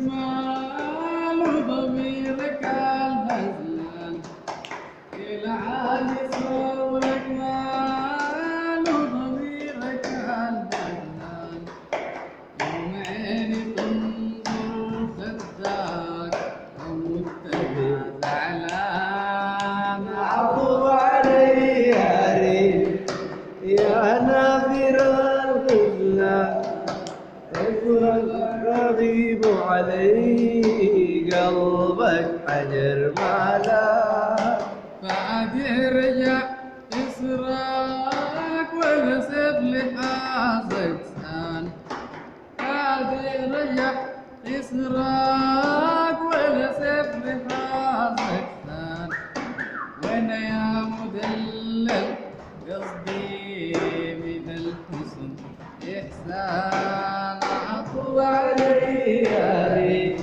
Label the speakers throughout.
Speaker 1: جمال وضميرك الهزلان العالي صورك مال وضميرك الهزلان يوم عيني تنظر خداك ومتبع زعلان
Speaker 2: عطوا علي يا ريت يا نافر الخذلان رغيب علي قلبك حجر مالا
Speaker 1: بعد يرجع يسراك ولا سيف لحاظك سان بعد يرجع يسراك ولا سيف لحاظك سان وانا يا مدلل قصدي من الحسن إحسان
Speaker 2: عطوا علي يا ريت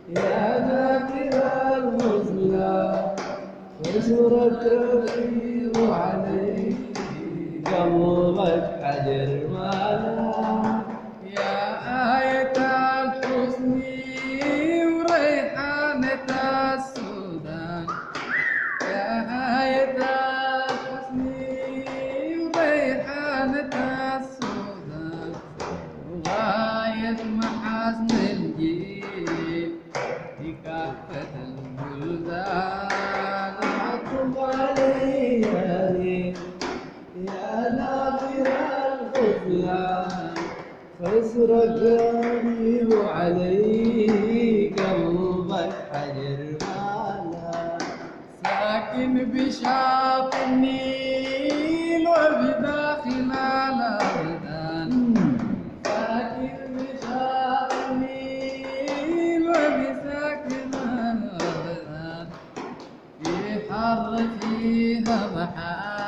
Speaker 2: يا نافر الخذلان وزرك رغيب علي قلبك حجر مالا
Speaker 1: يا آية الحسن وريحانة السودان يا آية الحسن وريحانة السودان وغاية محاسن الجيل في كافة البلدان
Speaker 2: عطوا علي يا ريت يا نافر الخذلان فازرق رغيب علي قلبك حجر مالا
Speaker 1: ساكن بشاطئ النيل وبداخل الأرضان ساكن بشاطئ النيل وبساكن الأرضان في حر فيها بحار